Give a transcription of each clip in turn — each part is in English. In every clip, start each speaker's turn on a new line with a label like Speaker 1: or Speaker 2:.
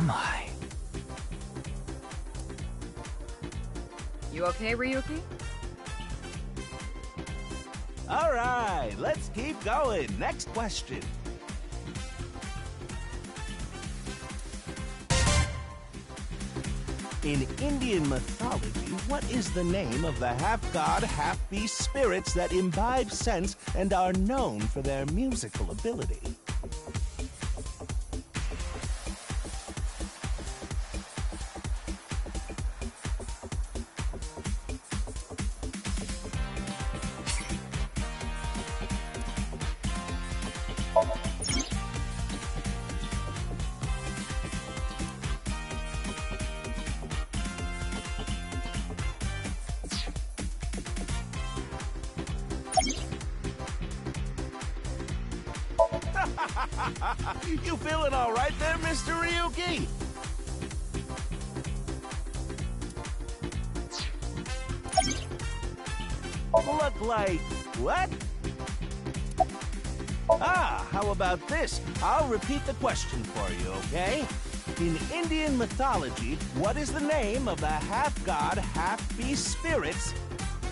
Speaker 1: am I?
Speaker 2: You okay, Ryuki?
Speaker 3: All right, let's keep going. Next question. In Indian mythology, what is the name of the half-god, half-beast spirits that imbibe sense and are known for their musical ability? You feeling all right there, Mr. Ryuki? Look like what? Ah, how about this? I'll repeat the question for you, okay? In Indian mythology, what is the name of the half-god, half-beast spirits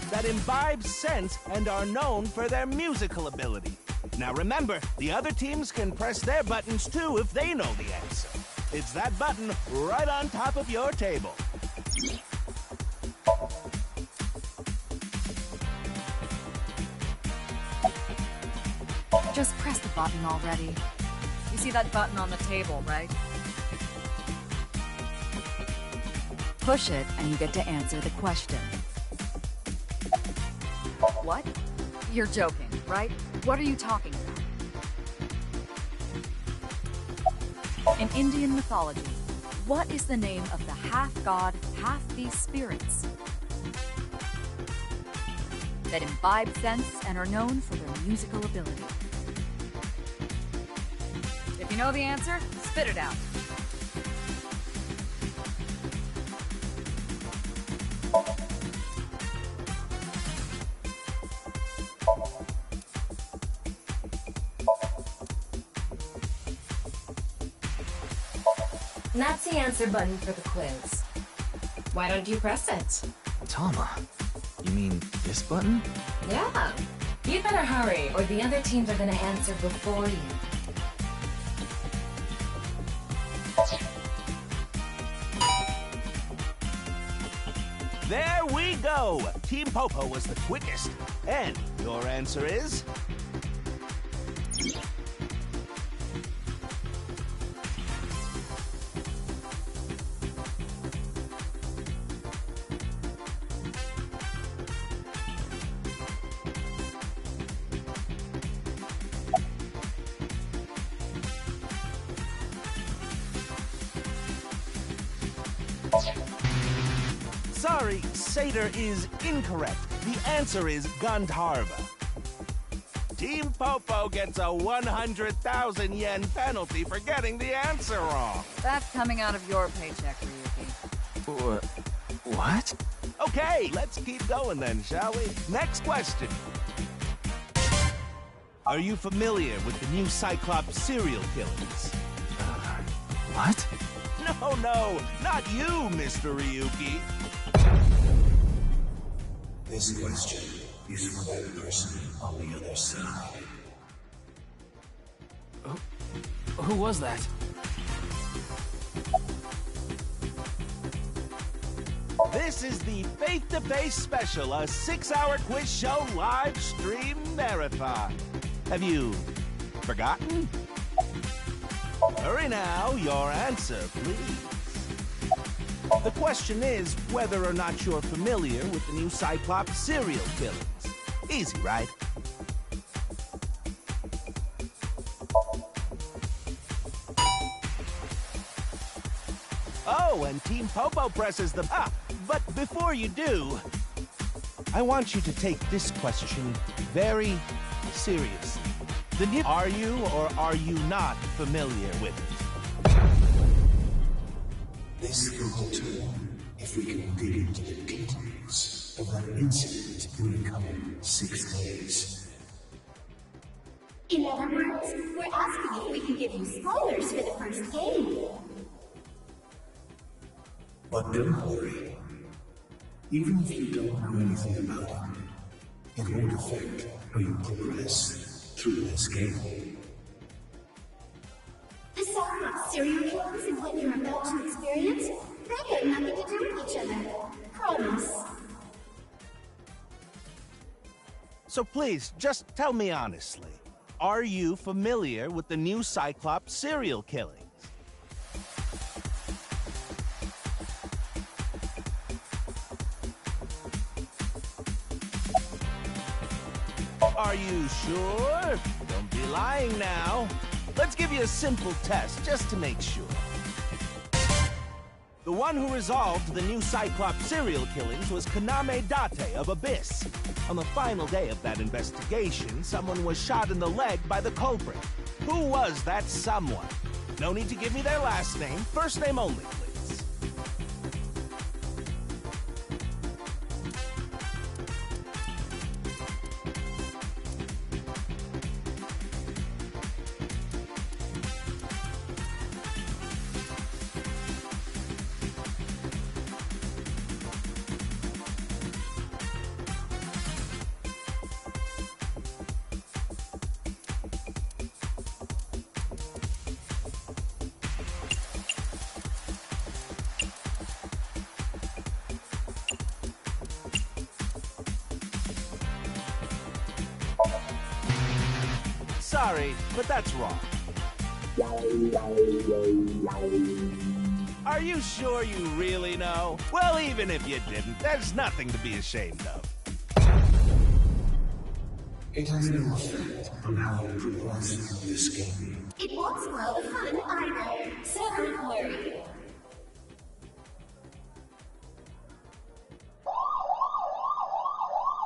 Speaker 3: that imbibe sense and are known for their musical ability? Now remember, the other teams can press their buttons too if they know the answer. It's that button right on top of your table.
Speaker 2: Just press the button already. You see that button on the table, right? Push it and you get to answer the question. What? You're joking, right? What are you talking about? In Indian mythology, what is the name of the half-god, half-beast spirits that imbibe sense and are known for their musical ability? If you know the answer, spit it out.
Speaker 4: That's the answer button for the quiz. Why don't you press it?
Speaker 1: Tama, you mean this button?
Speaker 4: Yeah. You better hurry, or the other teams are gonna answer before you.
Speaker 3: There we go! Team Popo was the quickest. And your answer is? Sorry, Satyr is incorrect. The answer is Gandharva. Team Popo gets a 100,000 yen penalty for getting the answer wrong.
Speaker 2: That's coming out of your paycheck, Ryuki.
Speaker 1: What?
Speaker 3: Okay, let's keep going then, shall we? Next question. Are you familiar with the new Cyclops serial killers?
Speaker 1: What?
Speaker 3: No, not you, Mr. Ryuki.
Speaker 5: This question is for that person on the other side.
Speaker 1: Who was that?
Speaker 3: This is the Face-to-Face Special, a 6-hour quiz show live stream marathon. Have you forgotten? Hurry now, your answer, please. The question is whether or not you're familiar with the new Cyclops serial killers. Easy, right? Oh, and Team Popo presses the... but before you do, I want you to take this question very seriously. Are you or are you not familiar with it?
Speaker 5: This will hold on if we can dig into the details of that incident in the coming 6 days.
Speaker 6: In other words, we're asking if we can give you spoilers for the first game.
Speaker 5: But don't worry. Even if you don't know anything about him, it won't affect how you progress through this game.
Speaker 6: The Cyclops serial killers and what you're about to experience, they have nothing to do with each other. Promise.
Speaker 3: So please, just tell me honestly, are you familiar with the new Cyclops serial killings? Are you sure? Don't be lying now. Let's give you a simple test just to make sure. The one who resolved the new Cyclops serial killings was Kaname Date of Abyss. On the final day of that investigation, someone was shot in the leg by the culprit. Who was that someone? No need to give me their last name, first name only, please. Sorry, but that's wrong. Are you sure you really know? Well, even if you didn't, there's nothing to be ashamed of.
Speaker 5: It has no effect on how you progress in this game.
Speaker 6: It won't spoil the fun either. So don't worry.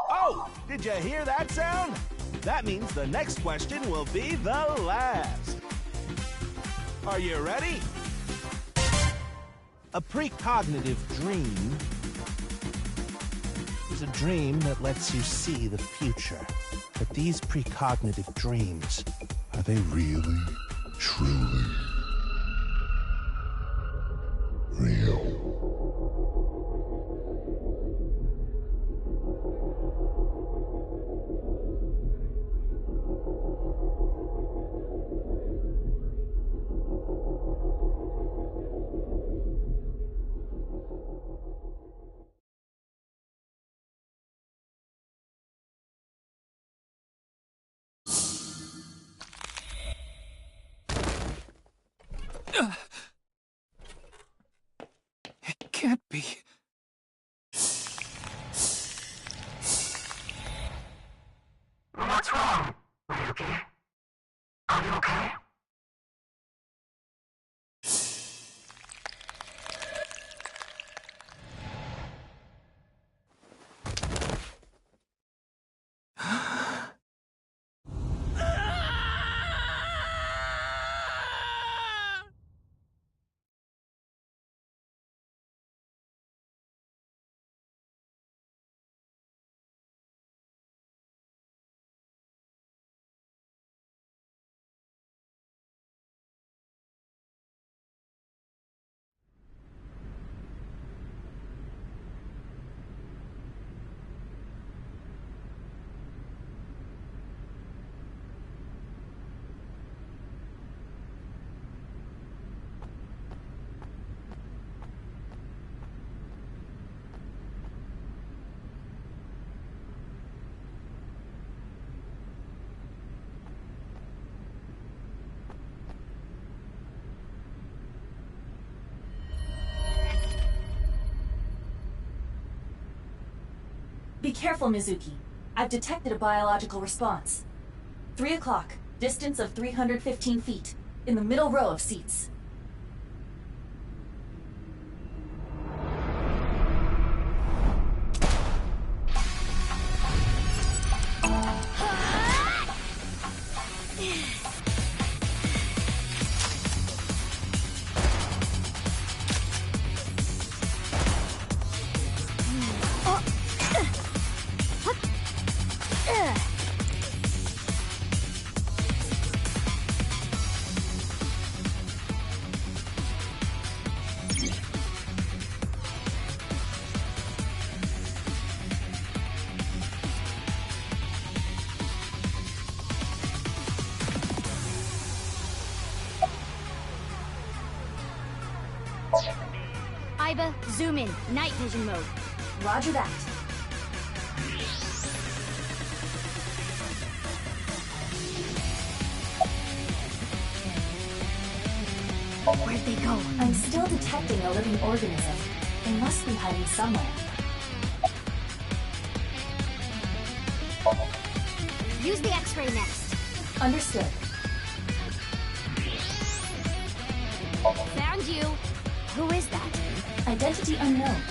Speaker 3: Oh, did you hear that sound? That means the next question will be the last. Are you ready? A precognitive dream is a dream that lets you see the future. But these precognitive dreams,
Speaker 7: are they really, truly real?
Speaker 1: It can't be.
Speaker 8: What's wrong, Ryuki? Are you okay?
Speaker 2: Be careful, Mizuki. I've detected a biological response. 3 o'clock, distance of 315 feet, in the middle row of seats.
Speaker 9: Iba, zoom in. Night vision mode.
Speaker 2: Roger that.
Speaker 9: Where'd they go?
Speaker 2: I'm still detecting a living organism. They must be hiding somewhere.
Speaker 9: Use the X-ray next.
Speaker 2: Understood.
Speaker 9: Found you. Who is that?
Speaker 2: Identity unknown.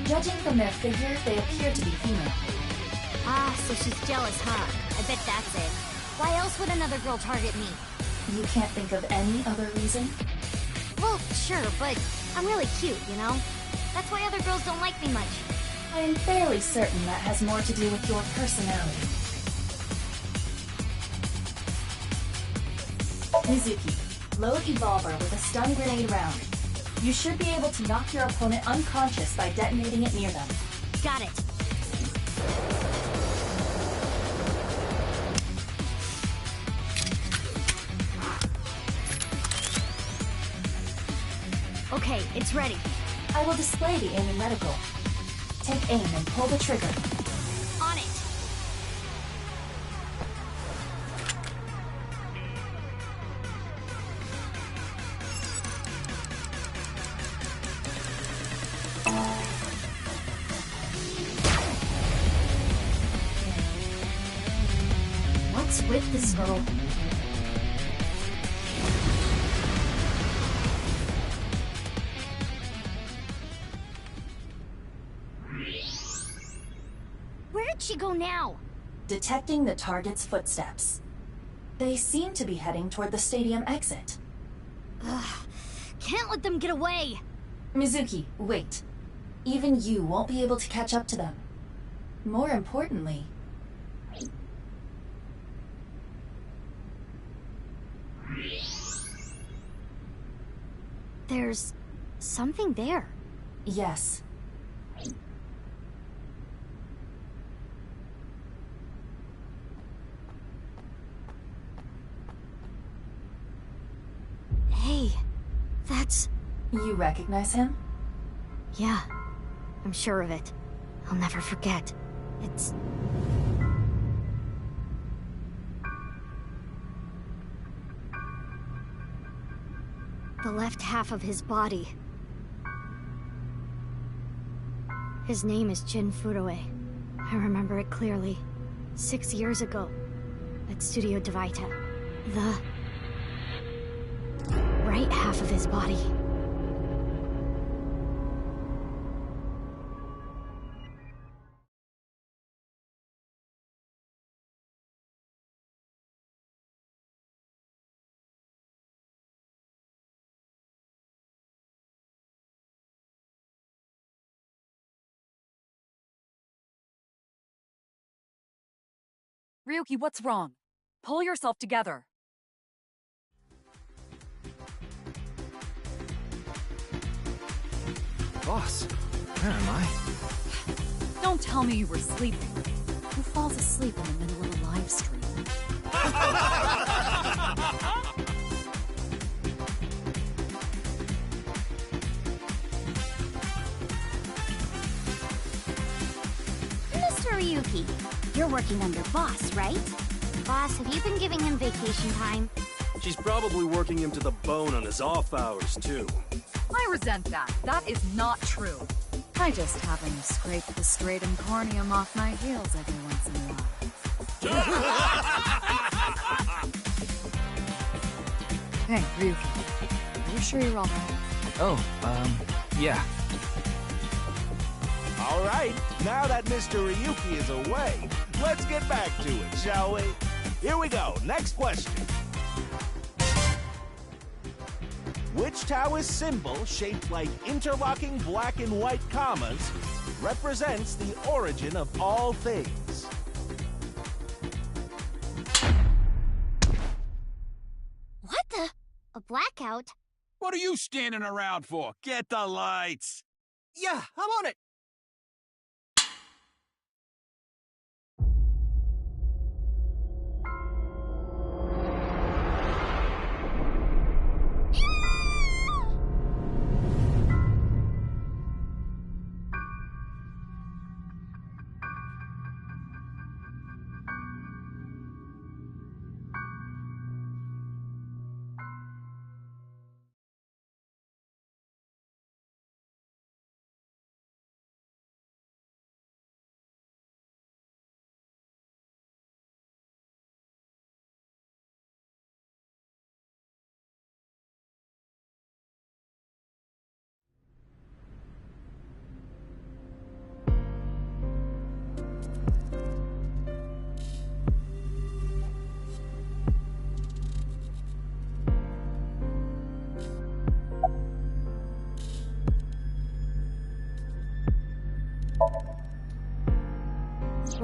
Speaker 2: Judging from their figure, they appear to be female.
Speaker 9: Ah, so she's jealous, huh? I bet that's it. Why else would another girl target me?
Speaker 2: You can't think of any other reason?
Speaker 9: Well, sure, but I'm really cute, you know? That's why other girls don't like me much.
Speaker 2: I'm fairly certain that has more to do with your personality. Mizuki, load Evolver with a stun grenade round. You should be able to knock your opponent unconscious by detonating it near them.
Speaker 9: Got it. Okay, it's ready.
Speaker 2: I will display the aiming reticle. Take aim and pull the trigger.
Speaker 9: On it. What's with this girl? Where did she go now?
Speaker 2: Detecting the target's footsteps. They seem to be heading toward the stadium exit.
Speaker 9: Ugh, can't let them get away.
Speaker 2: Mizuki, wait. Even you won't be able to catch up to them. More importantly...
Speaker 9: There's something there.
Speaker 2: Yes.
Speaker 9: Hey, that's...
Speaker 2: You recognize him?
Speaker 9: Yeah, I'm sure of it. I'll never forget. It's... the left half of his body. His name is Jin Furue. I remember it clearly. 6 years ago, at Studio Devita. The... right half of his body.
Speaker 10: Ryuki, what's wrong? Pull yourself together.
Speaker 1: Boss, where am I?
Speaker 10: Don't tell me you were sleeping. Who falls asleep in the middle of a live stream?
Speaker 9: Mr. Ryuki, you're working under Boss, right? Boss, have you been giving him vacation time?
Speaker 11: She's probably working him to the bone on his off hours, too.
Speaker 10: I resent that. That is not true. I just have him scrape the stratum corneum off my heels every once in a while. Hey, Ryuki. Are you sure you're alright?
Speaker 1: Oh, yeah.
Speaker 3: All right, now that Mr. Ryuki is away, let's get back to it, shall we? Here we go, next question. Which Taoist symbol, shaped like interlocking black and white commas, represents the origin of all things?
Speaker 9: What the? A blackout?
Speaker 12: What are you standing around for? Get the lights!
Speaker 11: Yeah, I'm on it!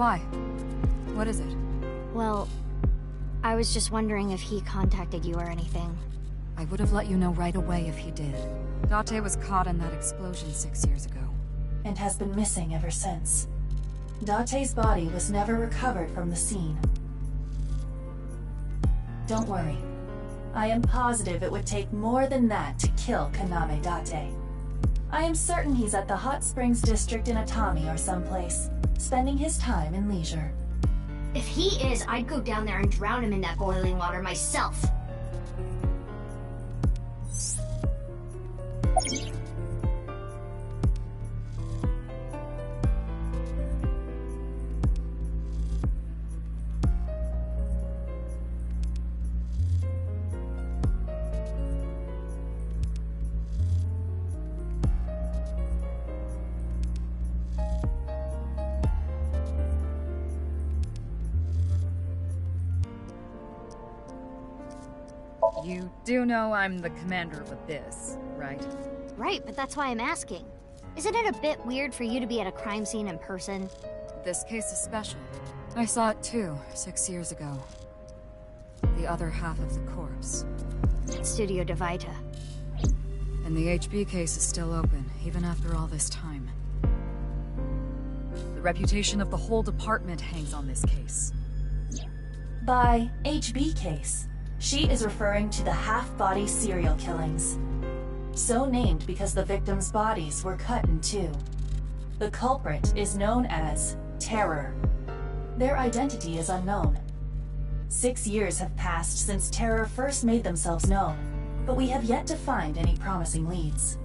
Speaker 10: Why? What is it?
Speaker 9: Well, I was just wondering if he contacted you or anything.
Speaker 10: I would have let you know right away if he did. Date was caught in that explosion 6 years ago.
Speaker 2: And has been missing ever since. Date's body was never recovered from the scene. Don't worry. I am positive it would take more than that to kill Kaname Date. I am certain he's at the Hot Springs District in Atami or someplace, spending his time in leisure.
Speaker 6: If he is, I'd go down there and drown him in that boiling water myself.
Speaker 10: You do know I'm the commander of Abyss, right?
Speaker 9: Right, but that's why I'm asking. Isn't it a bit weird for you to be at a crime scene in person?
Speaker 10: This case is special. I saw it too, 6 years ago. The other half of the corpse.
Speaker 9: At Studio Divita.
Speaker 10: And the HB case is still open, even after all this time. The reputation of the whole department hangs on this case.
Speaker 2: By HB case, she is referring to the half-body serial killings. So named because the victims' bodies were cut in two. The culprit is known as Terror. Their identity is unknown. 6 years have passed since Terror first made themselves known, but we have yet to find any promising leads.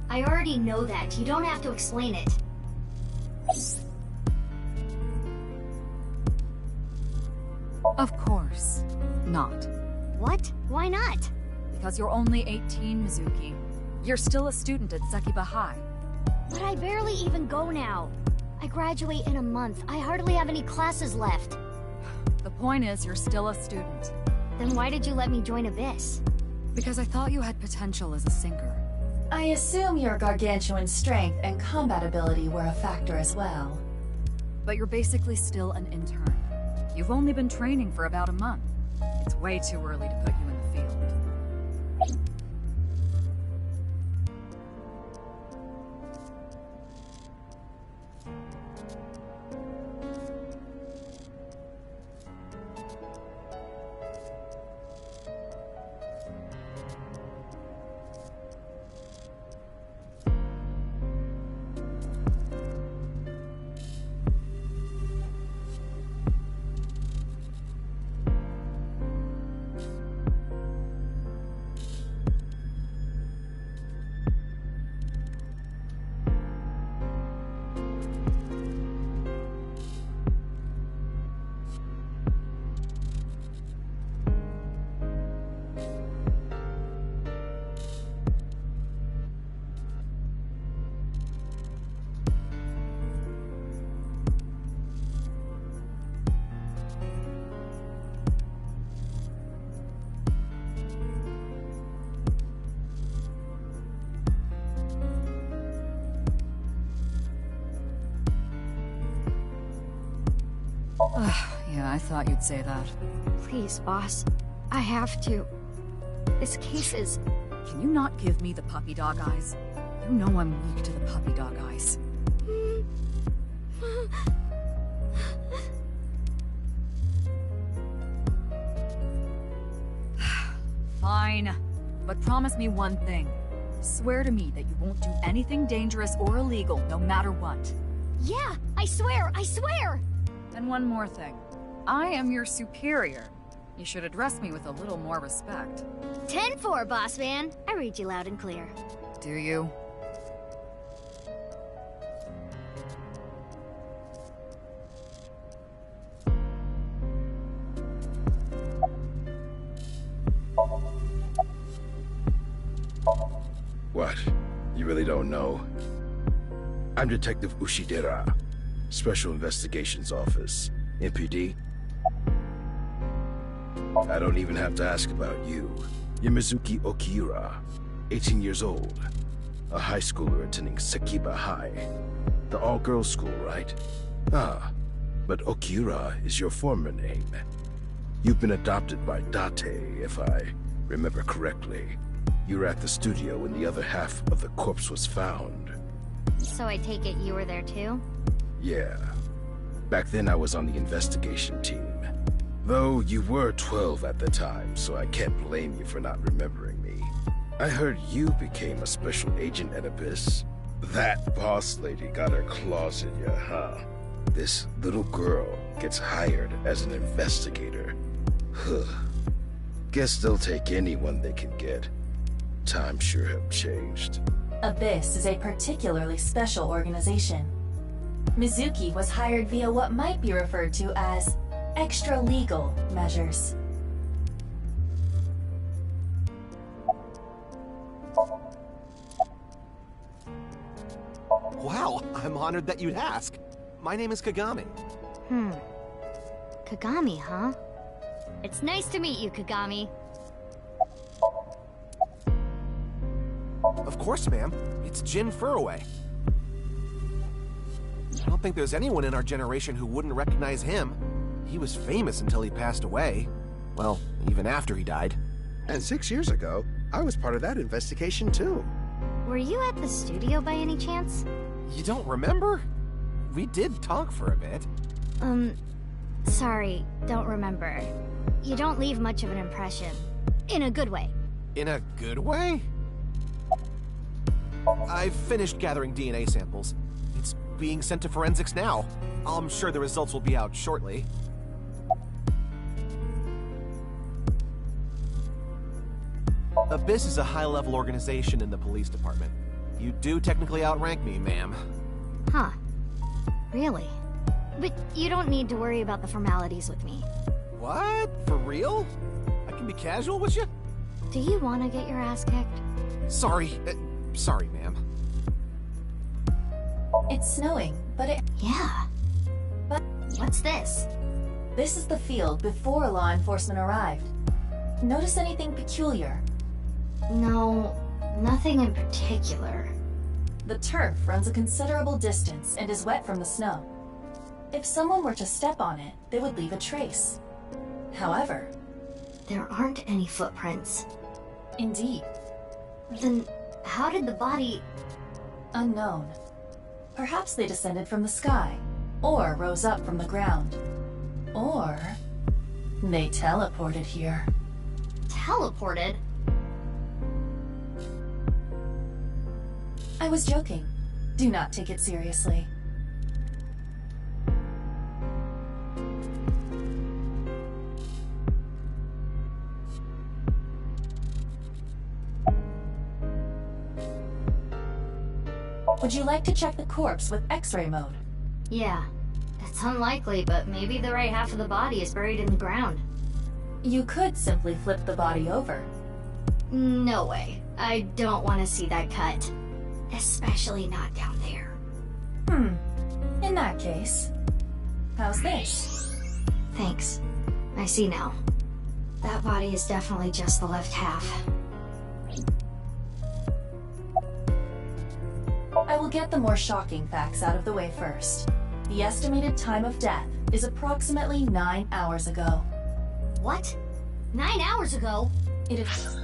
Speaker 6: I already know that. You don't have to explain it.
Speaker 10: Of course not.
Speaker 9: What? Why not?
Speaker 10: Because you're only 18, Mizuki. You're still a student at Sekiba High.
Speaker 9: But I barely even go now. I graduate in a month. I hardly have any classes left.
Speaker 10: The point is, you're still a student.
Speaker 9: Then why did you let me join Abyss?
Speaker 10: Because I thought you had potential as a sinker.
Speaker 2: I assume your gargantuan strength and combat ability were a factor as well.
Speaker 10: But you're basically still an intern. You've only been training for about a month. It's way too early to put you in the field. Yeah, I thought you'd say that.
Speaker 9: Please, boss. I have to. This case is...
Speaker 10: Can you not give me the puppy dog eyes? You know I'm weak to the puppy dog eyes. Fine. But promise me one thing. Swear to me that you won't do anything dangerous or illegal, no matter what.
Speaker 9: Yeah, I swear, I swear!
Speaker 10: And one more thing. I am your superior. You should address me with a little more respect.
Speaker 9: 10-4, boss man. I read you loud and clear.
Speaker 10: Do you?
Speaker 13: What? You really don't know? I'm Detective Ushidera, Special Investigations Office, MPD. I don't even have to ask about you. You're Mizuki Okira, 18 years old, a high schooler attending Sekiba High, the all-girls school, right? Ah, but Okura is your former name. You've been adopted by Date, if I remember correctly. You were at the studio when the other half of the corpse was found.
Speaker 9: So I take it you were there too?
Speaker 13: Yeah. Back then I was on the investigation team. Though you were 12 at the time, so I can't blame you for not remembering me. I heard you became a special agent at Abyss. That boss lady got her claws in you, huh? This little girl gets hired as an investigator. Huh. Guess they'll take anyone they can get. Times sure have changed.
Speaker 2: Abyss is a particularly special organization. Mizuki was hired via what might be referred to as extra-legal measures.
Speaker 14: Wow, I'm honored that you'd ask. My name is Kagami.
Speaker 9: Kagami, huh? It's nice to meet you, Kagami.
Speaker 14: Of course, ma'am. It's Jin Furroway. I don't think there's anyone in our generation who wouldn't recognize him. He was famous until he passed away. Well, even after he died.
Speaker 11: And 6 years ago, I was part of that investigation too.
Speaker 9: Were you at the studio by any chance?
Speaker 14: You don't remember? We did talk for a bit.
Speaker 9: Sorry, don't remember. You don't leave much of an impression. In a good way.
Speaker 14: In a good way? I've finished gathering DNA samples. It's being sent to forensics now. I'm sure the results will be out shortly. Abyss is a high-level organization in the police department. You do technically outrank me, ma'am.
Speaker 9: Huh. Really? But you don't need to worry about the formalities with me.
Speaker 14: What? For real? I can be casual with you?
Speaker 9: Do you want to get your ass kicked?
Speaker 14: Sorry. Sorry, ma'am.
Speaker 2: It's snowing, but it...
Speaker 9: Yeah.
Speaker 2: But
Speaker 9: what's this?
Speaker 2: This is the field before law enforcement arrived. Notice anything peculiar?
Speaker 9: No, nothing in particular.
Speaker 2: The turf runs a considerable distance and is wet from the snow. If someone were to step on it, they would leave a trace. However...
Speaker 9: there aren't any footprints.
Speaker 2: Indeed.
Speaker 9: Then how did the body...
Speaker 2: Unknown. Perhaps they descended from the sky, or rose up from the ground. Or... they teleported here.
Speaker 9: Teleported?
Speaker 2: I was joking. Do not take it seriously. Would you like to check the corpse with X-ray mode?
Speaker 9: Yeah. It's unlikely, but maybe the right half of the body is buried in the ground.
Speaker 2: You could simply flip the body over.
Speaker 9: No way. I don't want to see that cut. Especially not down there.
Speaker 2: In that case, how's this?
Speaker 9: Thanks. I see now. That body is definitely just the left half.
Speaker 2: I will get the more shocking facts out of the way first. The estimated time of death is approximately 9 hours ago.
Speaker 9: What? 9 hours ago?
Speaker 2: It is...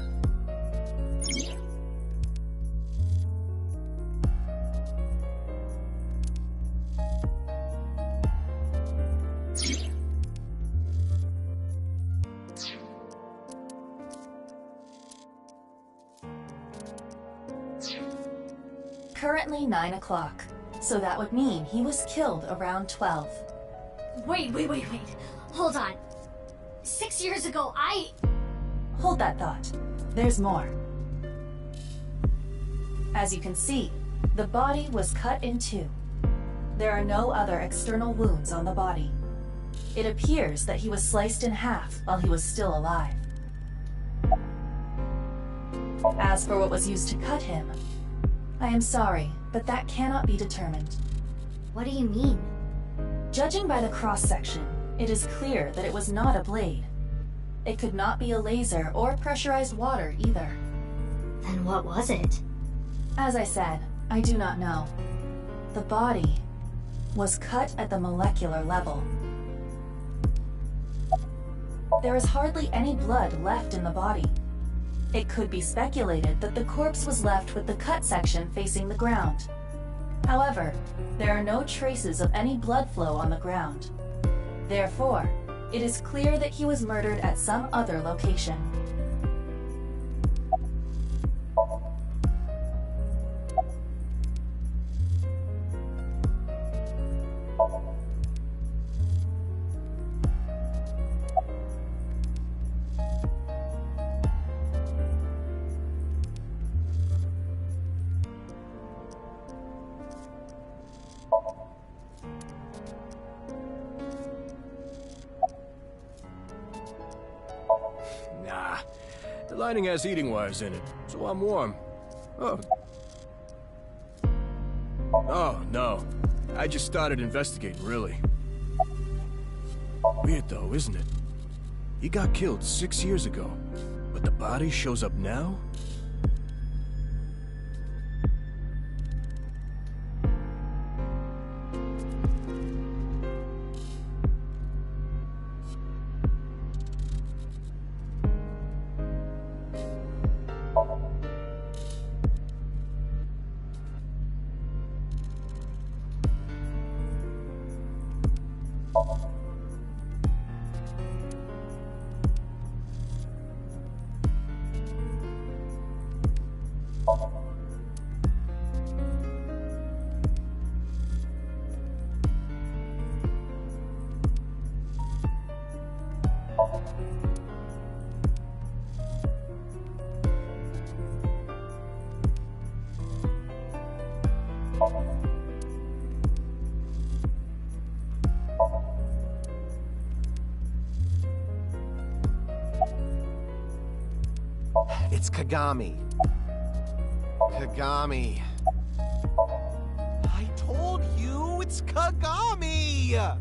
Speaker 2: currently 9 o'clock, so that would mean he was killed around 12.
Speaker 9: Wait. Hold on. 6 years ago,
Speaker 2: Hold that thought. There's more. As you can see, the body was cut in two. There are no other external wounds on the body. It appears that he was sliced in half while he was still alive. As for what was used to cut him, I am sorry, but that cannot be determined.
Speaker 9: What do you mean?
Speaker 2: Judging by the cross-section, it is clear that it was not a blade. It could not be a laser or pressurized water either.
Speaker 9: Then what was it?
Speaker 2: As I said, I do not know. The body... was cut at the molecular level. There is hardly any blood left in the body. It could be speculated that the corpse was left with the cut section facing the ground. However, there are no traces of any blood flow on the ground. Therefore, it is clear that he was murdered at some other location.
Speaker 11: Nah. The lining has heating wires in it, so I'm warm. Oh. Oh, no. I just started investigating, really. Weird though, isn't it? He got killed 6 years ago, but the body shows up now?
Speaker 14: It's Kagami. Kagami. I told you it's Kagami!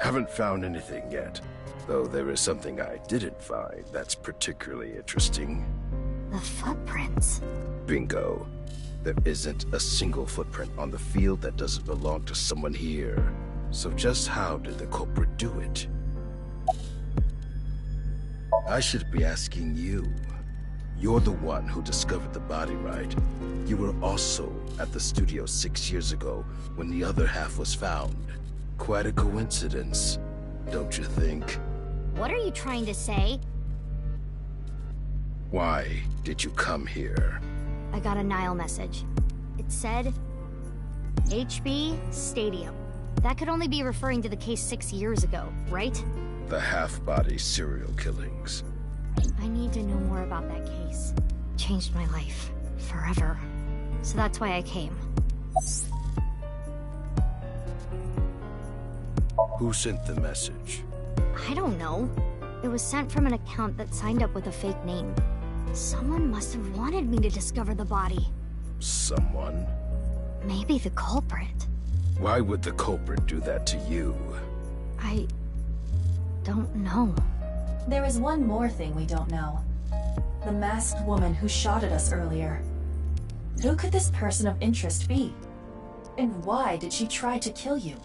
Speaker 13: Haven't found anything yet, though there is something I didn't find that's particularly interesting.
Speaker 9: The footprints.
Speaker 13: Bingo. There isn't a single footprint on the field that doesn't belong to someone here. So just how did the culprit do it? I should be asking you. You're the one who discovered the body, right? You were also at the studio 6 years ago when the other half was found. Quite a coincidence, don't you think?
Speaker 9: What are you trying to say?
Speaker 13: Why did you come here?
Speaker 9: I got a Nile message. It said, HB Stadium. That could only be referring to the case 6 years ago, right?
Speaker 13: The half-body serial killings.
Speaker 9: I need to know more about that case. Changed my life. Forever. So that's why I came.
Speaker 13: Who sent the message?
Speaker 9: I don't know. It was sent from an account that signed up with a fake name. Someone must have wanted me to discover the body.
Speaker 13: Someone?
Speaker 9: Maybe the culprit.
Speaker 13: Why would the culprit do that to you?
Speaker 9: I don't know.
Speaker 2: There is one more thing we don't know. The masked woman who shot at us earlier. Who could this person of interest be? And why did she try to kill you?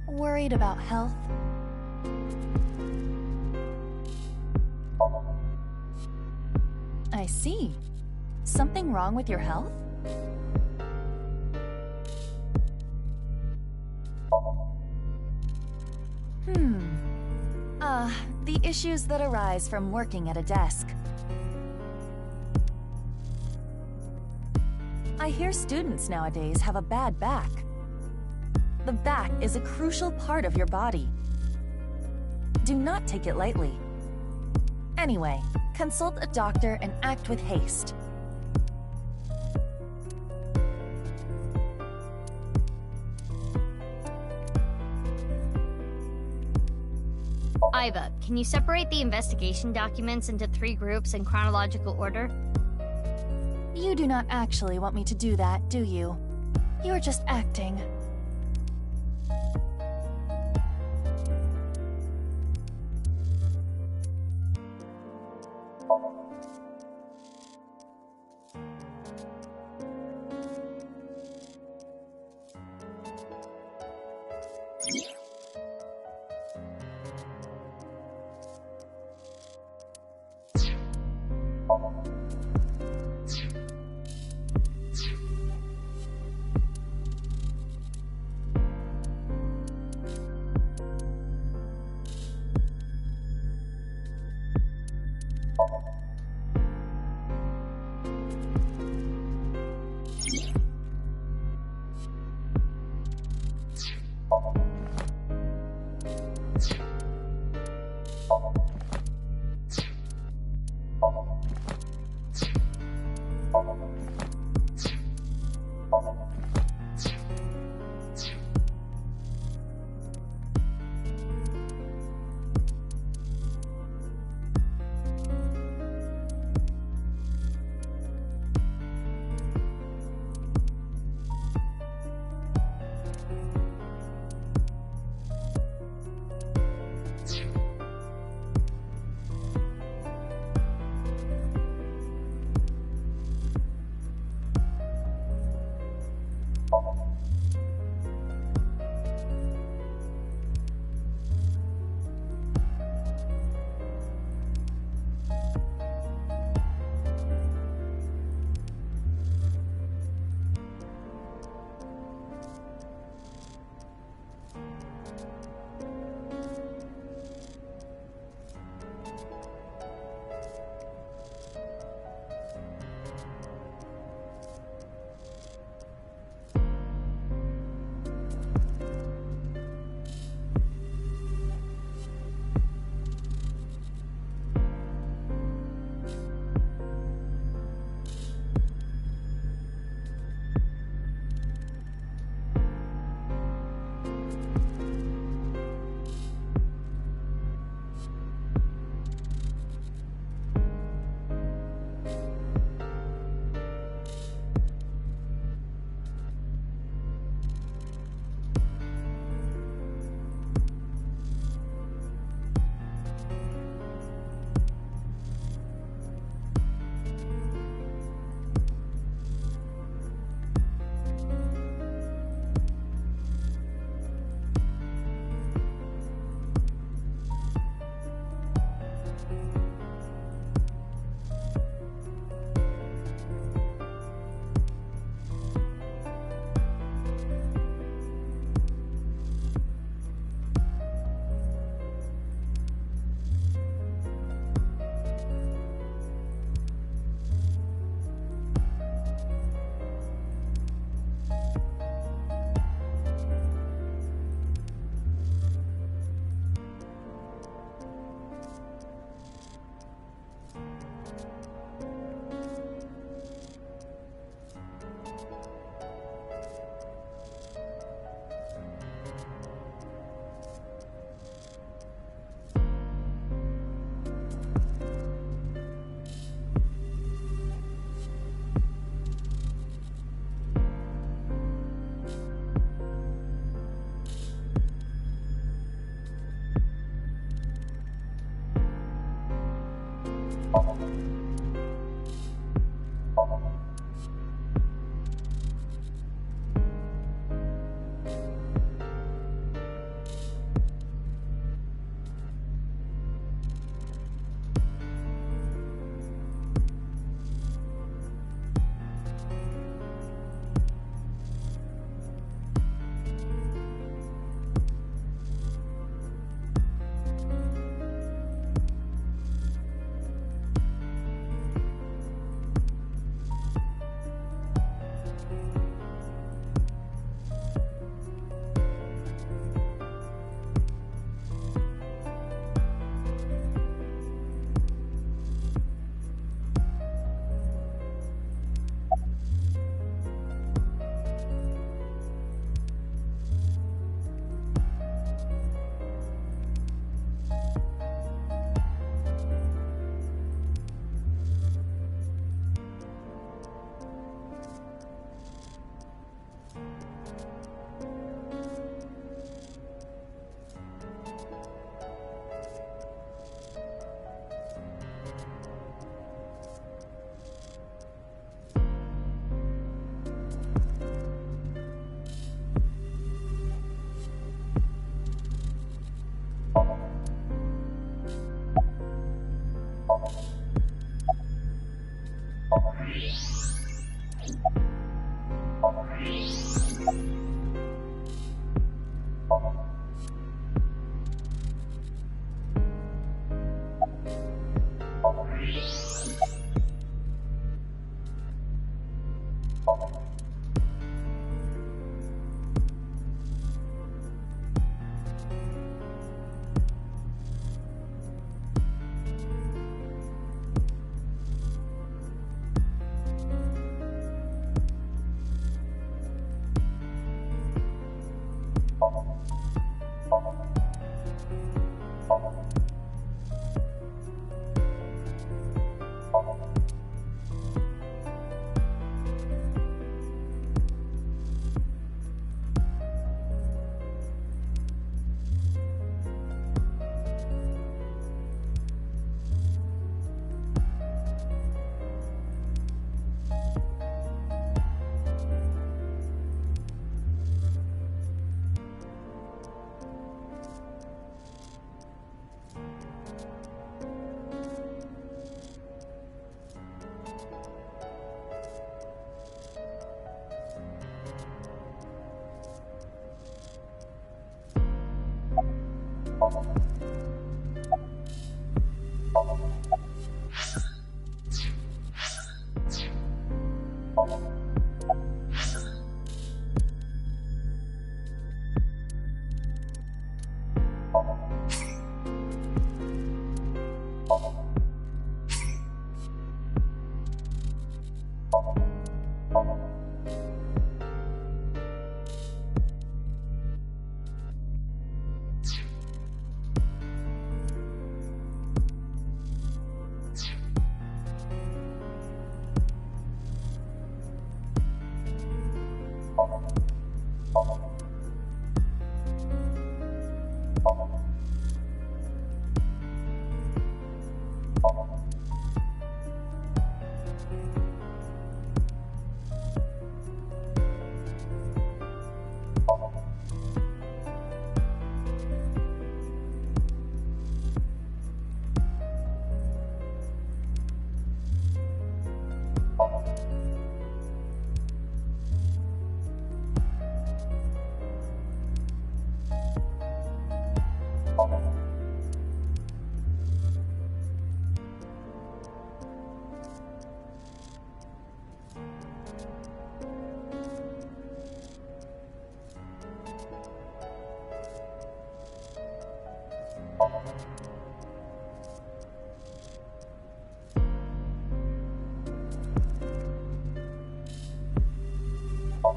Speaker 2: Worried about health? I see. Something wrong with your health? The issues that arise from working at a desk. I hear students nowadays have a bad back. The back is a crucial part of your body. Do not take it lightly. Anyway, consult a doctor and act with haste.
Speaker 9: Iva, can you separate the investigation documents into 3 groups in chronological order?
Speaker 2: You do not actually want me to do that, do you? You're just acting.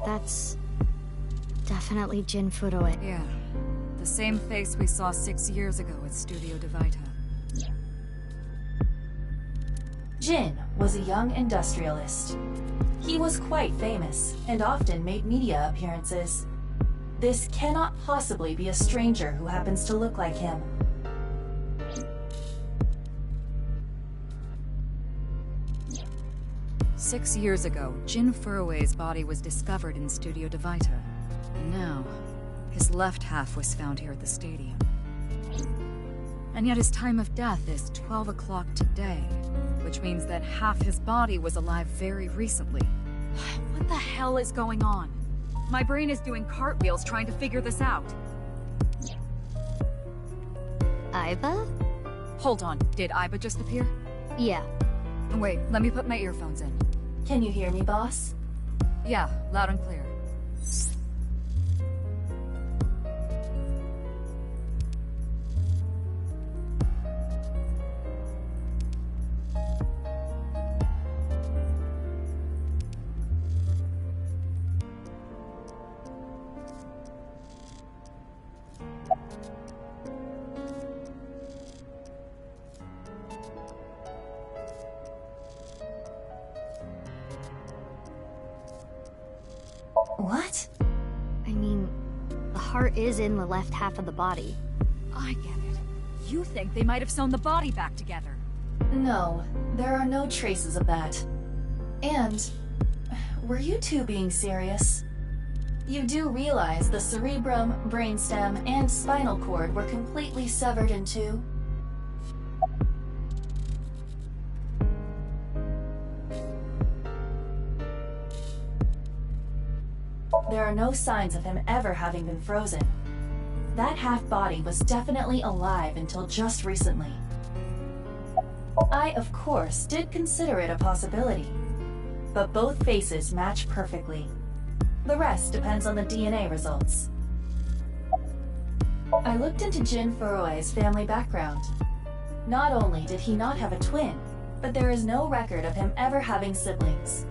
Speaker 9: That's definitely Jin Furue.
Speaker 10: Yeah. The same face we saw 6 years ago at Studio Divita.
Speaker 2: Jin was a young industrialist. He was quite famous, and often made media appearances. This cannot possibly be a stranger who happens to look like him.
Speaker 10: Six years ago, Jin Furue's body was discovered in Studio Divita. And now, his left half was found here at the stadium. And yet his time of death is 12 o'clock today, which means that half his body was alive very recently. What the hell is going on? My brain is doing cartwheels trying to figure this out.
Speaker 9: Aiba?
Speaker 10: Hold on, did Aiba just appear?
Speaker 9: Yeah.
Speaker 10: Wait, let me put my earphones in.
Speaker 2: Can you hear me, boss?
Speaker 10: Yeah, loud and clear.
Speaker 2: What?
Speaker 9: I mean, the heart is in the left half of the body.
Speaker 10: I get it. You think they might have sewn the body back together?
Speaker 2: No, there are no traces of that. And, were you two being serious? You do realize the cerebrum, brainstem, and spinal cord were completely severed in two? There are no signs of him ever having been frozen. That half-body was definitely alive until just recently. I, of course, did consider it a possibility. But both faces match perfectly. The rest depends on the DNA results. I looked into Jin Furue's family background. Not only did he not have a twin, but there is no record of him ever having siblings.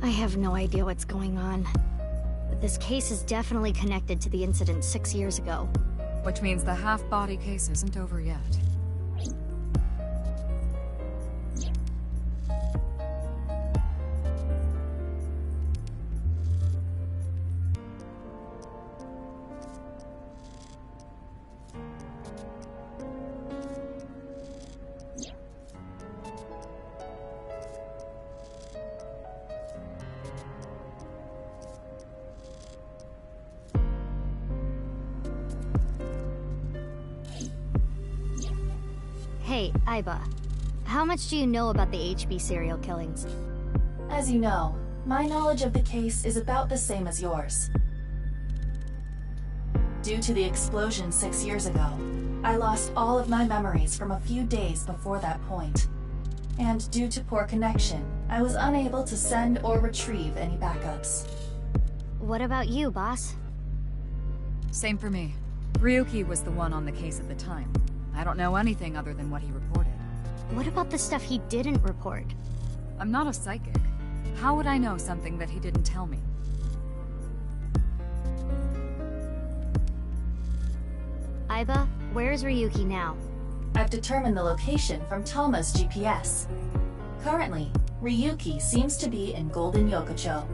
Speaker 9: I have no idea what's going on. But this case is definitely connected to the incident 6 years ago.
Speaker 10: Which means the half-body case isn't over yet.
Speaker 9: Hey, Aiba. How much do you know about the HB serial killings?
Speaker 2: As you know, my knowledge of the case is about the same as yours. Due to the explosion 6 years ago, I lost all of my memories from a few days before that point. And due to poor connection, I was unable to send or retrieve any backups.
Speaker 9: What about you, boss?
Speaker 10: Same for me. Ryuki was the one on the case at the time. I don't know anything other than what he reported.
Speaker 9: What about the stuff he didn't report?
Speaker 10: I'm not a psychic. How would I know something that he didn't tell me?
Speaker 9: Aiba, where's Ryuki now?
Speaker 2: I've determined the location from Tama's GPS. Currently, Ryuki seems to be in Golden Yokocho.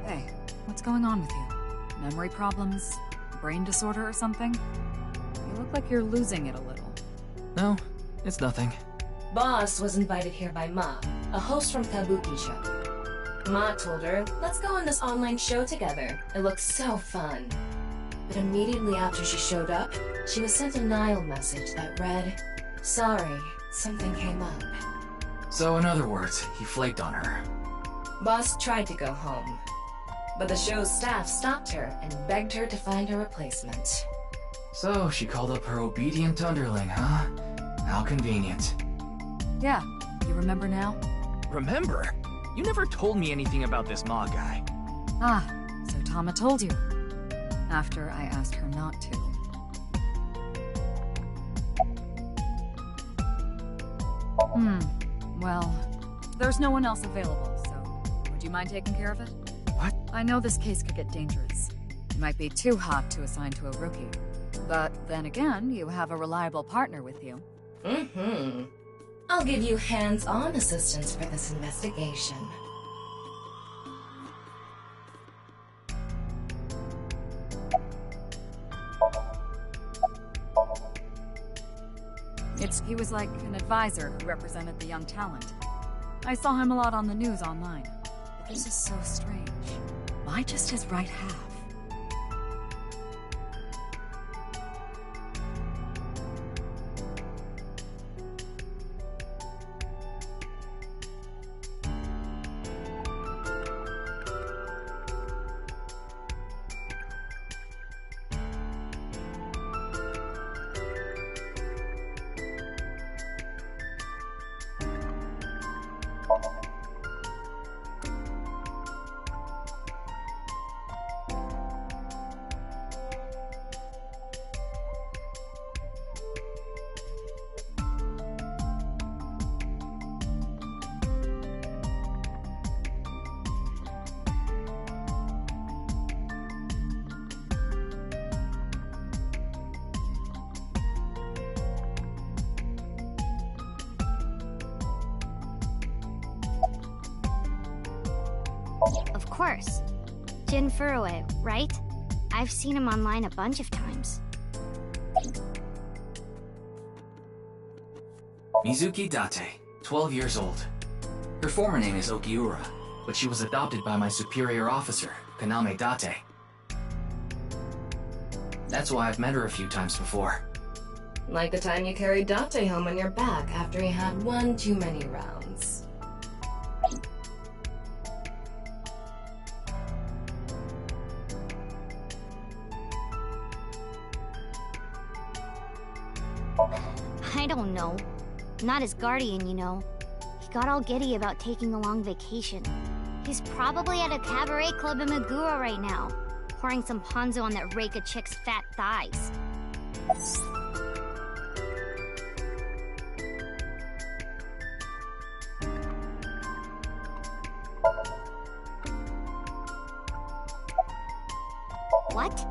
Speaker 10: Hey, what's going on with you? Memory problems? Brain disorder or something? You look like you're losing it a little.
Speaker 1: No, it's nothing.
Speaker 4: Boss was invited here by Ma, a host from Kabuki show. Ma told her, let's go on this online show together. It looks so fun. But immediately after she showed up, she was sent a Nile message that read, sorry, something came up.
Speaker 1: So in other words, he flaked on her.
Speaker 4: Boss tried to go home, but the show's staff stopped her and begged her to find a replacement.
Speaker 1: So she called up her obedient underling, huh? How convenient.
Speaker 10: Yeah, you remember now?
Speaker 1: Remember? You never told me anything about this Ma guy.
Speaker 10: Ah, so Tama told you. After I asked her not to. Well, there's no one else available, so would you mind taking care of it?
Speaker 1: What?
Speaker 10: I know this case could get dangerous. It might be too hot to assign to a rookie. But then again, you have a reliable partner with you.
Speaker 4: I'll give you hands-on assistance for this investigation.
Speaker 10: He was like an advisor who represented the young talent. I saw him a lot on the news online. But this is so strange. Why just his right half?
Speaker 9: Of course. Jin Furue, right? I've seen him online a bunch of times.
Speaker 1: Mizuki Date, 12 years old. Her former name is Okiura, but she was adopted by my superior officer, Kaname Date. That's why I've met her a few times before.
Speaker 4: Like the time you carried Date home on your back after he had one too many rounds.
Speaker 9: I don't know. Not his guardian, you know. He got all giddy about taking a long vacation. He's probably at a cabaret club in Meguro right now, pouring some ponzu on that Reika chick's fat thighs. What?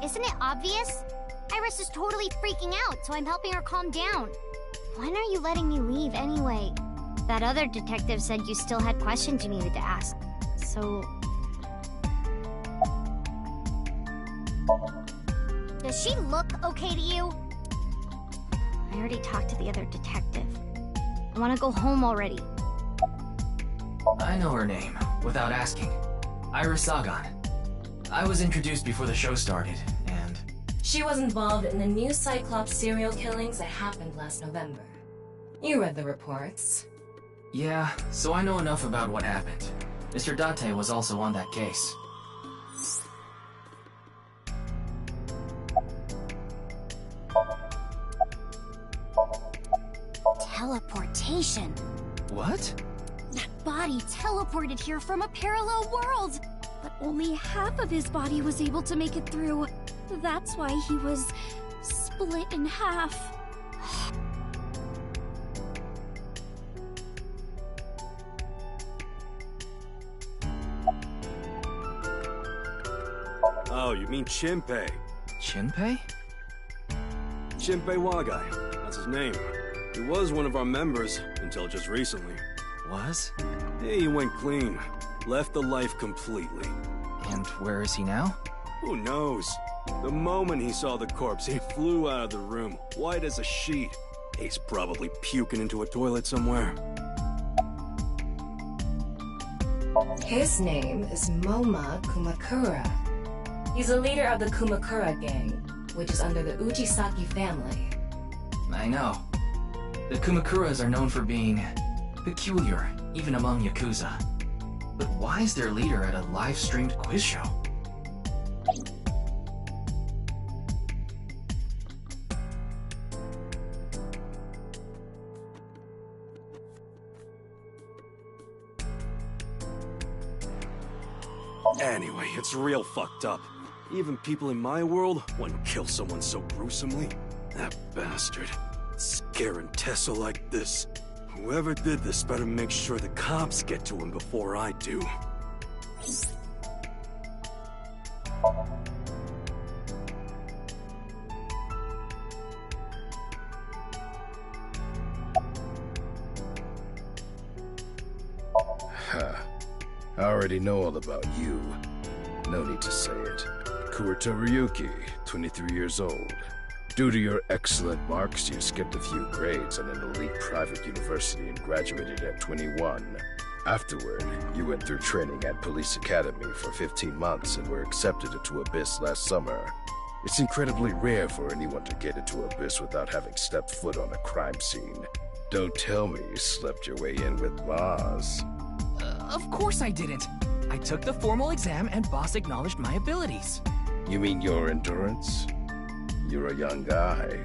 Speaker 9: Isn't it obvious? Iris is totally freaking out, so I'm helping her calm down. When are you letting me leave anyway? That other detective said you still had questions you needed to ask. So... Does she look okay to you? I already talked to the other detective. I want to go home already.
Speaker 1: I know her name, without asking. Iris Sagan. I was introduced before the show started, and...
Speaker 4: She was involved in the new Cyclops serial killings that happened last November. You read the reports.
Speaker 1: Yeah, so I know enough about what happened. Mr. Date was also on that case.
Speaker 9: Teleportation.
Speaker 1: What?
Speaker 15: That body teleported here from a parallel world! But only half of his body was able to make it through. That's why he was split in half.
Speaker 11: Oh, you mean Shinpei?
Speaker 1: Shinpei?
Speaker 11: Shinpei Wagai. That's his name. He was one of our members until just recently.
Speaker 1: Was?
Speaker 11: Yeah, he went clean. Left the life completely.
Speaker 1: And where is he now?
Speaker 11: Who knows? The moment he saw the corpse, he flew out of the room, white as a sheet. He's probably puking into a toilet somewhere.
Speaker 4: His name is Moma Kumakura. He's a leader of the Kumakura gang, which is under the Ujisaki family.
Speaker 1: I know. The Kumakuras are known for being peculiar, even among Yakuza. But why is their leader at a live-streamed quiz show?
Speaker 11: Anyway, it's real fucked up. Even people in my world wouldn't kill someone so gruesomely. That bastard. Scaring Tessa like this. Whoever did this better make sure the cops get to him before I do.
Speaker 13: Huh. I already know all about you. No need to say it. Kurita Ryuki, 23 years old. Due to your excellent marks, you skipped a few grades at an elite private university and graduated at 21. Afterward, you went through training at Police Academy for 15 months and were accepted into Abyss last summer. It's incredibly rare for anyone to get into Abyss without having stepped foot on a crime scene. Don't tell me you slept your way in with Boss.
Speaker 1: Of course I didn't. I took the formal exam and Boss acknowledged my abilities.
Speaker 13: You mean your endurance? You're a young guy.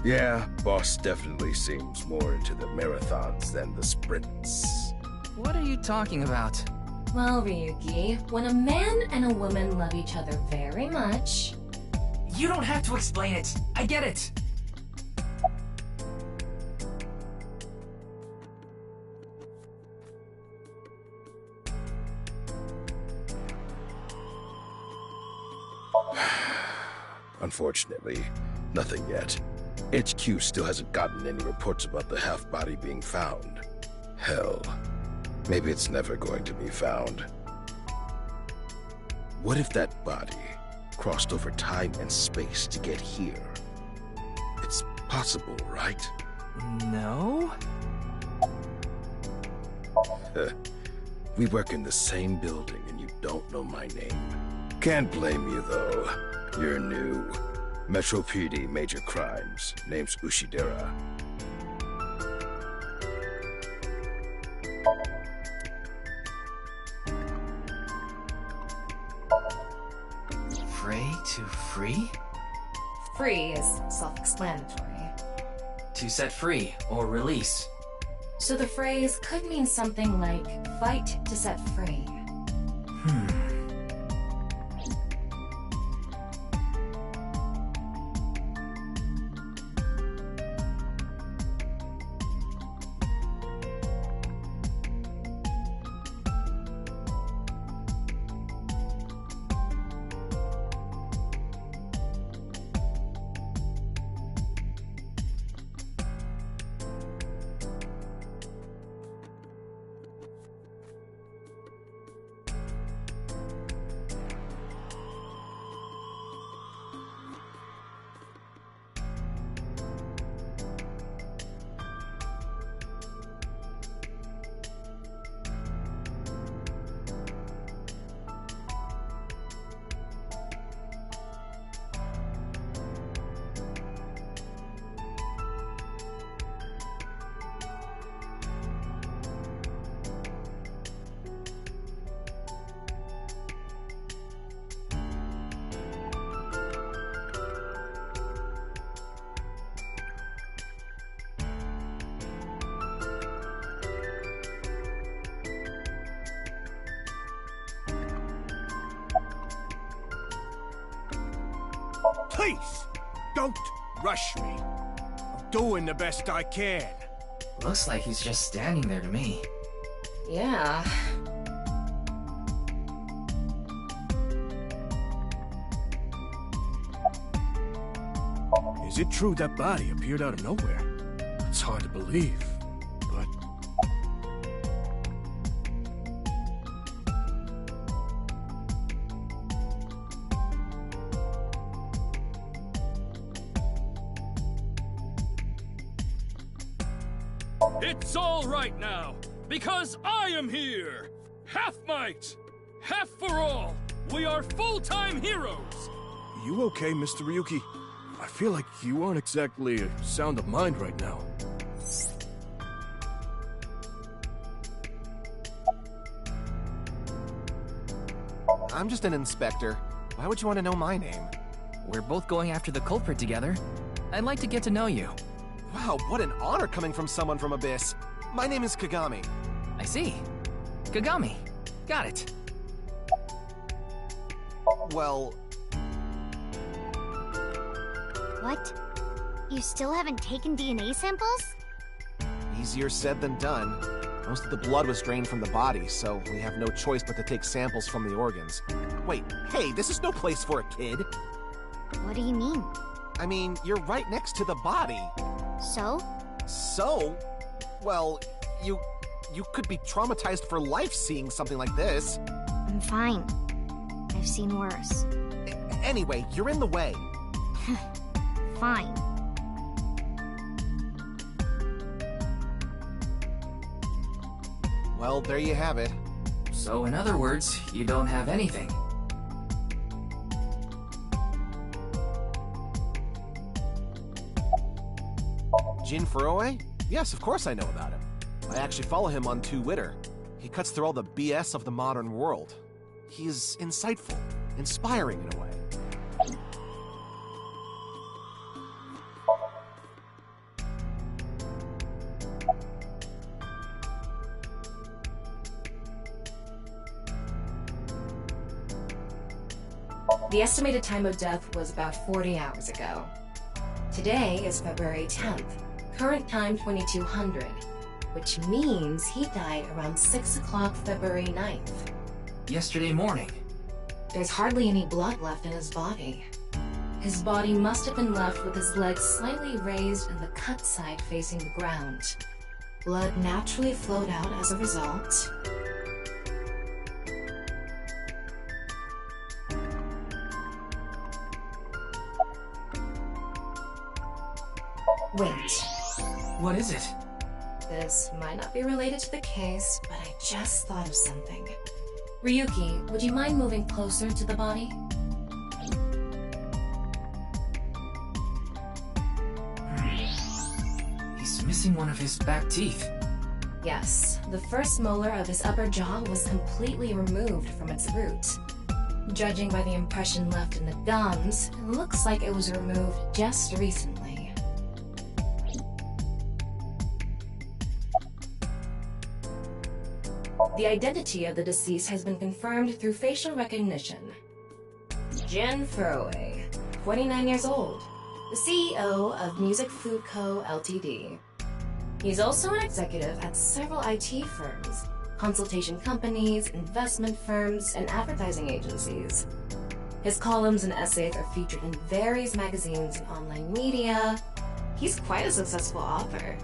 Speaker 13: Yeah, Boss definitely seems more into the marathons than the sprints.
Speaker 1: What are you talking about?
Speaker 4: Well, Ryuki, when a man and a woman love each other very much...
Speaker 1: You don't have to explain it. I get it.
Speaker 13: Unfortunately, nothing yet. HQ still hasn't gotten any reports about the half-body being found. Hell, maybe it's never going to be found. What if that body crossed over time and space to get here? It's possible, right?
Speaker 1: No?
Speaker 13: We work in the same building and you don't know my name. Can't blame you, though. You're new. Metro PD, major crimes. Name's Ushidera.
Speaker 1: Frey to free?
Speaker 4: Free is self-explanatory.
Speaker 1: To set free or release.
Speaker 4: So the phrase could mean something like fight to set free.
Speaker 12: Please, don't rush me. I'm doing the best I can.
Speaker 1: Looks like he's just standing there to me.
Speaker 4: Yeah.
Speaker 12: Is it true that body appeared out of nowhere? It's hard to believe, but...
Speaker 16: It's all right now, because I am here! Half might! Half for all! We are full-time heroes!
Speaker 12: You okay, Mr. Ryuki? I feel like you aren't exactly sound of mind right now.
Speaker 14: I'm just an inspector. Why would you want to know my name?
Speaker 1: We're both going after the culprit together. I'd like to get to know you.
Speaker 14: Wow, what an honor coming from someone from Abyss. My name is Kagami.
Speaker 1: I see. Kagami. Got it.
Speaker 14: Well...
Speaker 9: What? You still haven't taken DNA samples?
Speaker 14: Easier said than done. Most of the blood was drained from the body, so we have no choice but to take samples from the organs. Wait, hey, this is no place for a kid.
Speaker 9: What do you mean?
Speaker 14: I mean, you're right next to the body.
Speaker 9: So?
Speaker 14: So? Well, you could be traumatized for life seeing something like this.
Speaker 9: I'm fine. I've seen worse.
Speaker 14: Anyway, you're in the way.
Speaker 9: Fine.
Speaker 14: Well, there you have it.
Speaker 1: So in other words, you don't have anything.
Speaker 14: Jin Furue? Yes, of course I know about him. I actually follow him on Twitter. He cuts through all the BS of the modern world. He's insightful, inspiring in a way.
Speaker 4: The estimated time of death was about 40 hours ago. Today is February 10th, current time 2200, which means he died around 6 o'clock February 9th.
Speaker 1: Yesterday morning.
Speaker 4: There's hardly any blood left in his body. His body must have been left with his legs slightly raised and the cut side facing the ground. Blood naturally flowed out as a result. Wait.
Speaker 1: What is it?
Speaker 4: This might not be related to the case, but I just thought of something. Ryuki, would you mind moving closer to the body?
Speaker 1: He's missing one of his back teeth.
Speaker 4: Yes, the first molar of his upper jaw was completely removed from its root. Judging by the impression left in the gums, it looks like it was removed just recently. The identity of the deceased has been confirmed through facial recognition. Jin Furue, 29 years old, the CEO of Music Food Co. Ltd. He's also an executive at several IT firms, consultation companies, investment firms, and advertising agencies. His columns and essays are featured in various magazines and online media. He's quite a successful author.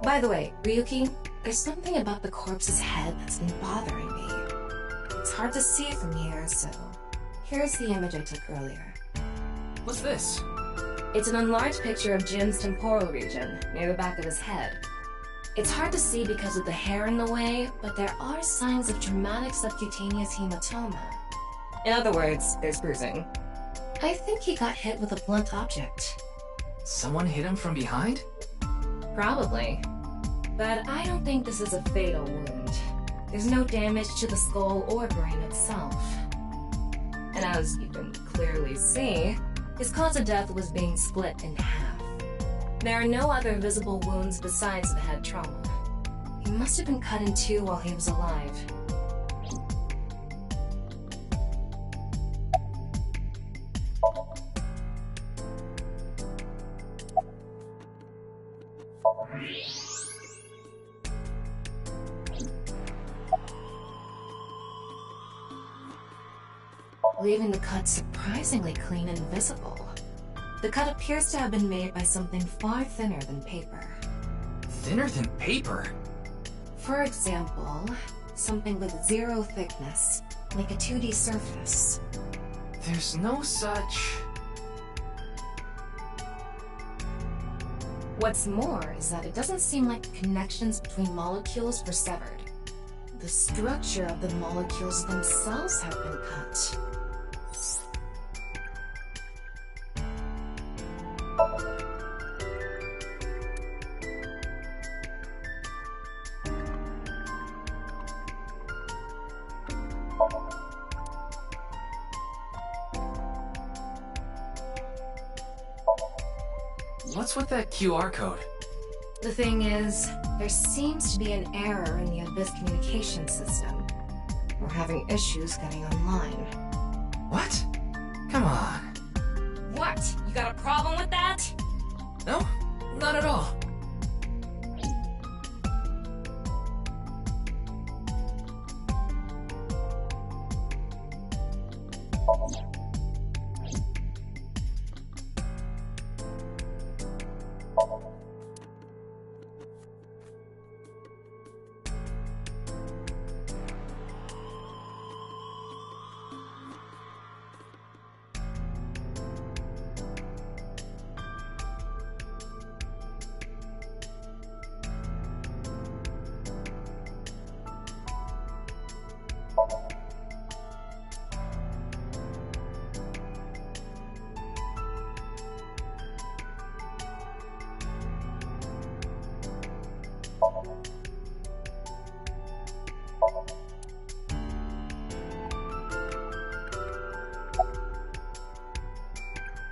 Speaker 4: By the way, Ryuki, there's something about the corpse's head that's been bothering me. It's hard to see from here, so here's the image I took earlier.
Speaker 1: What's this?
Speaker 4: It's an enlarged picture of Jin's temporal region, near the back of his head. It's hard to see because of the hair in the way, but there are signs of traumatic subcutaneous hematoma. In other words, there's bruising. I think he got hit with a blunt object.
Speaker 1: Someone hit him from behind?
Speaker 4: Probably. But I don't think this is a fatal wound. There's no damage to the skull or brain itself. And as you can clearly see, his cause of death was being split in half. There are no other visible wounds besides the head trauma. He must have been cut in two while he was alive. Leaving the cut surprisingly clean and visible. The cut appears to have been made by something far thinner than paper.
Speaker 1: Thinner than paper?
Speaker 4: For example, something with zero thickness, like a 2D surface.
Speaker 1: There's no such...
Speaker 4: What's more is that it doesn't seem like the connections between molecules were severed. The structure of the molecules themselves have been cut.
Speaker 1: What's with that QR code?
Speaker 4: The thing is, there seems to be an error in the Abyss communication system. We're having issues getting online.
Speaker 1: What? Come on.
Speaker 4: What? You got a problem with that?
Speaker 1: No, not at all.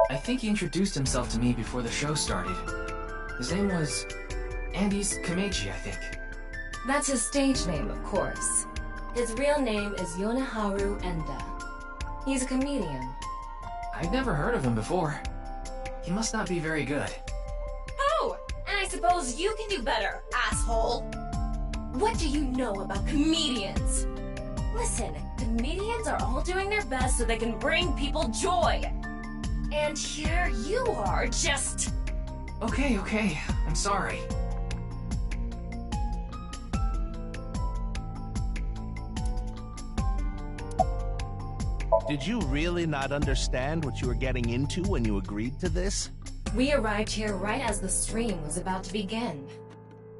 Speaker 1: I think he introduced himself to me before the show started. His name was Andes Kameji, I think.
Speaker 4: That's his stage name, of course. His real name is Yoneharu Enda. He's a comedian.
Speaker 1: I'd never heard of him before. He must not be very good.
Speaker 4: Oh! And I suppose you can do better, asshole! What do you know about comedians? Listen, comedians are all doing their best so they can bring people joy. And here you are, just...
Speaker 1: Okay, I'm sorry.
Speaker 3: Did you really not understand what you were getting into when you agreed to this?
Speaker 4: We arrived here right as the stream was about to begin.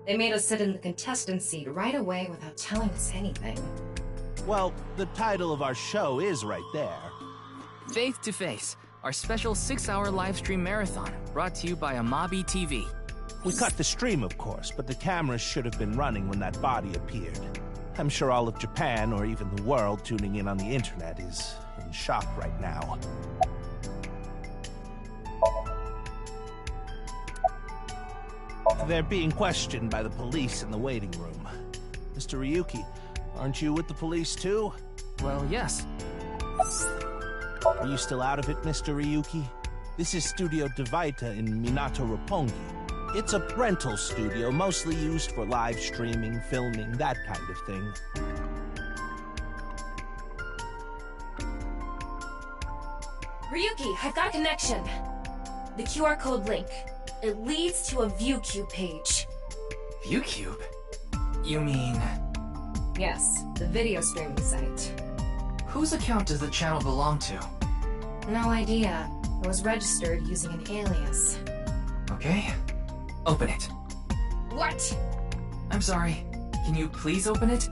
Speaker 4: They made us sit in the contestant seat right away without telling us anything.
Speaker 3: Well, the title of our show is right there.
Speaker 17: Faith to Face, our special 6-hour live stream marathon, brought to you by Amabi TV.
Speaker 3: We cut the stream, of course, but the cameras should have been running when that body appeared. I'm sure all of Japan, or even the world tuning in on the internet, is in shock right now. They're being questioned by the police in the waiting room. Mr. Ryuki, aren't you with the police too?
Speaker 17: Well, yes.
Speaker 3: Are you still out of it, Mr. Ryuki? This is Studio Devita in Minato Roppongi. It's a rental studio, mostly used for live streaming, filming, that kind of thing.
Speaker 4: Ryuki, I've got a connection. The QR code link. It leads to a ViewCube page.
Speaker 1: ViewCube? You mean...
Speaker 4: Yes, the video streaming site.
Speaker 1: Whose account does the channel belong to?
Speaker 4: No idea. It was registered using an alias.
Speaker 1: Okay. Open it.
Speaker 4: What?
Speaker 1: I'm sorry. Can you please open it?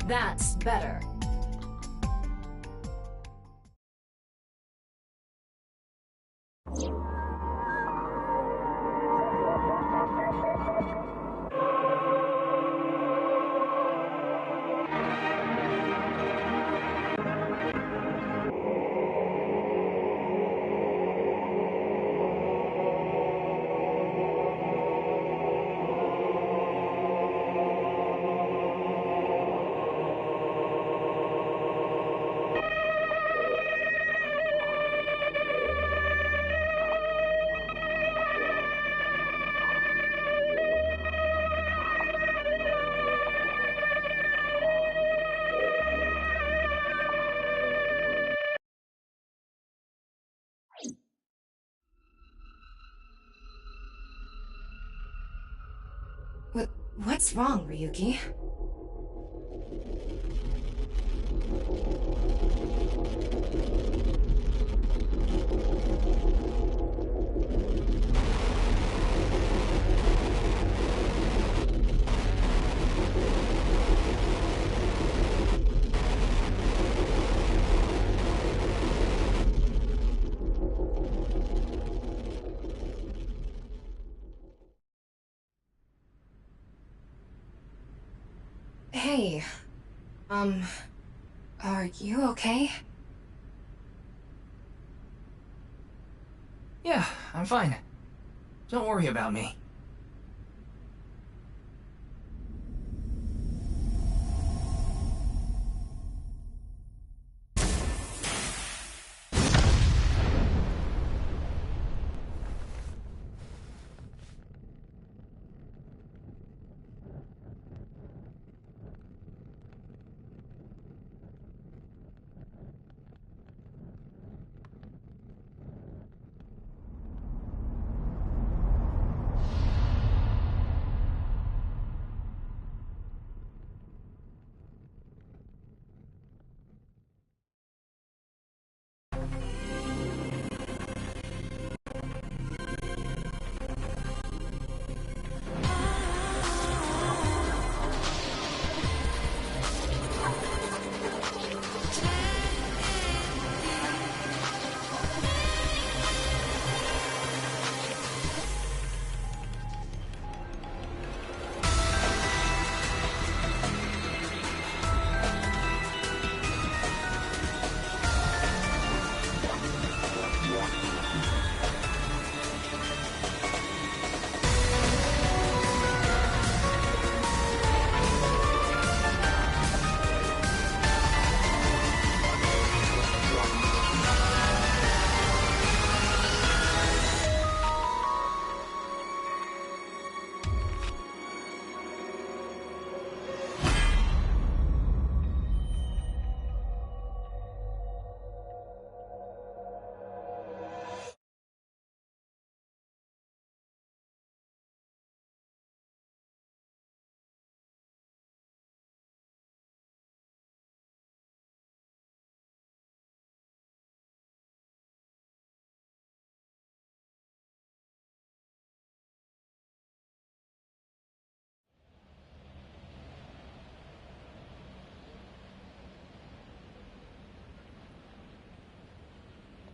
Speaker 4: That's better. What's wrong, Ryuki? Hey, are you okay?
Speaker 1: Yeah, I'm fine. Don't worry about me.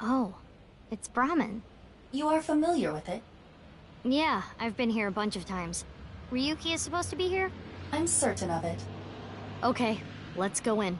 Speaker 9: Oh, it's Brahmin.
Speaker 2: You are familiar with it?
Speaker 9: Yeah, I've been here a bunch of times. Ryuki is supposed to be here?
Speaker 2: I'm certain of it.
Speaker 9: Okay, let's go in.